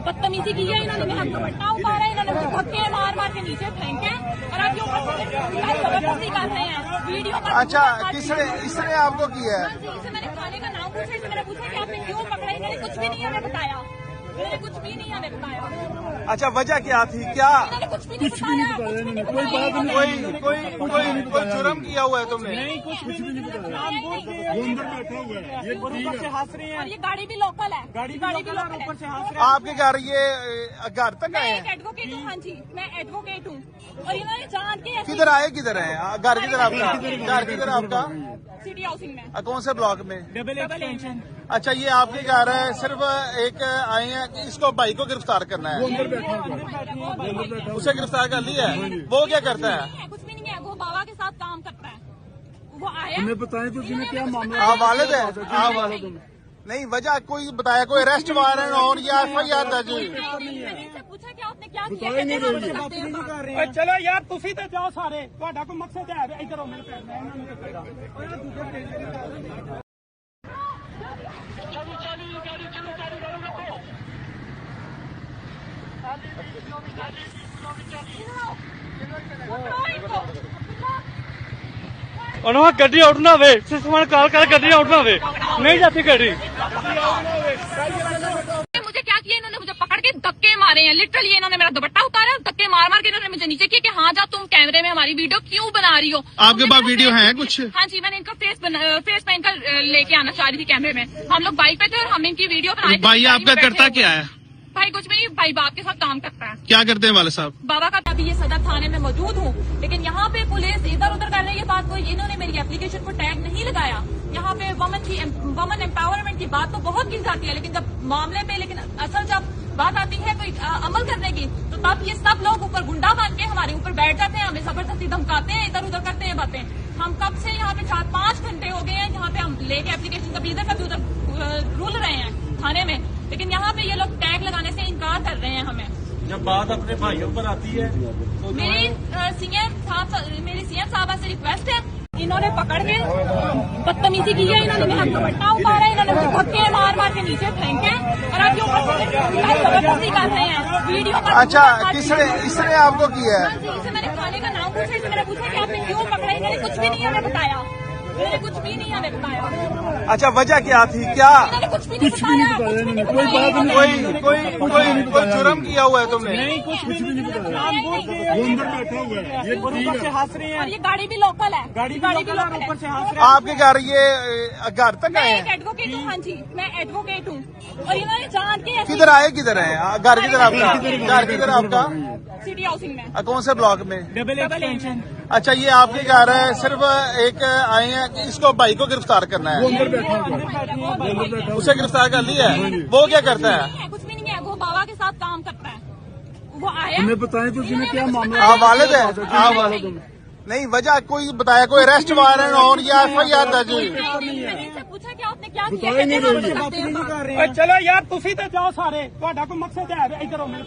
बदतमीजी की है इन्होंने, मेरा दुपट्टा उतारा, इन्होंने मुझे धक्के मार मार के नीचे फेंके और अब जबरदस्ती कर रहे हैं वीडियो का। अच्छा, इसने आपको किया है? इससे मैंने खाने का नाम पूछा, इससे मैंने पूछा कि आपने क्यों पकड़ा, इन्होंने कुछ भी नहीं हमें बताया, मैंने कुछ भी नहीं हमें बताया। अच्छा, वजह क्या थी? क्या कुछ भी नहीं बताया, कोई जुर्म किया हुआ है तुमने? नहीं, कुछ भी नहीं बताया। वो अंदर बैठा हुआ है, ये ऊपर से हंस रहे हैं, और ये गाड़ी भी लोकल है, गाड़ी भी ऊपर से हंस रहे हैं। आपके घर ये घर तक आए हैं? एडवोकेट हूँ, हाँ जी मैं एडवोकेट हूँ, और इन्होंने जान के किधर आए? किधर है घर? किधर आपका घर? किधर आपका? सिटी हाउसिंग में। कौन से ब्लॉक में? Double extension. अच्छा, ये आपके घर है, सिर्फ एक आए हैं कि इसको भाई को गिरफ्तार करना है। उसे गिरफ्तार कर लिया है? वो क्या करता है? कुछ भी नहीं है, वो बाबा के साथ काम करता है। वो आया, हमें बताएं तो जिन्हें क्या मामला। आप वालिद है? नहीं, वजह कोई बताया? कोई अरेस्ट वारंट और या FIR दर्ज हुई? मैंने पूछा कि आपने क्या किया। चलो यार, तुसी तो जाओ सारे, ਤੁਹਾਡਾ ਕੋਈ ਮਕਸਦ ਹੈ ਇਧਰ ਮੇਰੇ उन्होंने गड्डी उठना वे सिस्टम कॉल कर गड्डी उठना वे नहीं जाती गड्डी। मुझे क्या किया इन्होंने, मुझे पकड़ के धक्के मारे हैं, लिटरली इन्होंने मेरा दुपट्टा उतारा, धक्के मार मार के इन्होंने मुझे नीचे किया कि हाँ जा तुम कैमरे में हमारी वीडियो क्यों बना रही हो। आपके पास वीडियो है कुछ? हाँ जी, मैंने इनका फेस पहन कर लेके आना चाह रही थी कैमरे में, हम लोग बाइक पे थे और हमने इनकी वीडियो बनाई। भाई आपका करता क्या है? भाई कुछ भी नहीं, भाई बाप के साथ काम करता है। क्या करते हैं वाले साहब? बाबा का अभी ये सदर थाने में मौजूद हूँ, लेकिन यहाँ पे पुलिस इधर उधर कर रही है बात को, इन्होंने मेरी एप्लीकेशन को टैग नहीं लगाया। यहाँ पे वुमन एम्पावरमेंट की बात तो बहुत की जाती है, लेकिन जब मामले पे असल जब बात आती है कोई अमल करने की, तो तब ये सब लोग ऊपर गुंडा बन के हमारे ऊपर बैठ जाते हैं, हमें जबरदस्ती धमकाते हैं, इधर उधर करते हैं बातें। हम कब से यहाँ पे 4-5 घंटे हो गए हैं, यहाँ पे हम लेके एप्लीकेशन कभी उधर रूल रहे हैं थाने में, लेकिन यहाँ पे ये लोग टैग लगाने से इनकार कर रहे हैं हमें। जब बात अपने भाइयों पर आती है तो मेरी सीएम साहबा से रिक्वेस्ट है, इन्होंने पकड़ के बदतमीजी की है, इन्होंने मेरा दुपट्टा उतारा, इन्होंने मुझे धक्के मार मार के नीचे फेंके और अब जबरदस्ती कर रहे हैं वीडियो का। अच्छा, इसने आपको किया है? इससे मैंने खाने का नाम पूछा, इससे मैंने पूछा कि आपने क्यों पकड़ा, इन्होंने कुछ भी नहीं हमें बताया, मैंने कुछ भी नहीं हमें बताया। अच्छा, वजह क्या थी? क्या कुछ भी नहीं बताया। कोई जुर्म किया हुआ है तुमने? नहीं, कुछ भी नहीं बताया। वो अंदर बैठा हुआ है, ये ऊपर से हंस रहे हैं, और ये गाड़ी भी लोकल है, गाड़ी भी ऊपर से हंस रहे हैं। आपके घर ये घर तक आए हैं? एडवोकेट हूँ, हाँ जी मैं एडवोकेट हूँ, और इन्होंने जान के किधर आए? किधर है घर? किधर आपका घर? किधर आपका? सिटी हाउसिंग में। कौन से ब्लॉक में? Double extension. अच्छा, ये आपके घर है, सिर्फ एक आए हैं कि इसको भाई को गिरफ्तार करना है। उसे गिरफ्तार कर लिया है? वो क्या करता है? कुछ भी नहीं है, वो बाबा के साथ काम करता है। वो आया, हमें बताएं तो जिन्हें क्या मामला। आप वालिद है? नहीं, वजह कोई बताया? कोई अरेस्ट वारंट और या FIR दर्ज हुई? मैंने इनसे पूछा कि आपने क्या किया। चलो यार, तुसी तो जाओ सारे, ਤੁਹਾਡਾ ਕੋਈ ਮਕਸਦ ਹੈ ਇਧਰ ਮੇਰੇ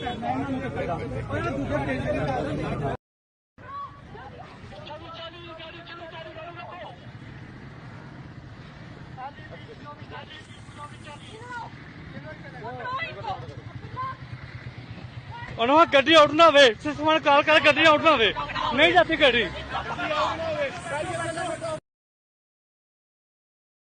उन्होंने गड्डी उठना वे सिस्टम कॉल कर गड्डी उठना वे नहीं जाती गड्डी।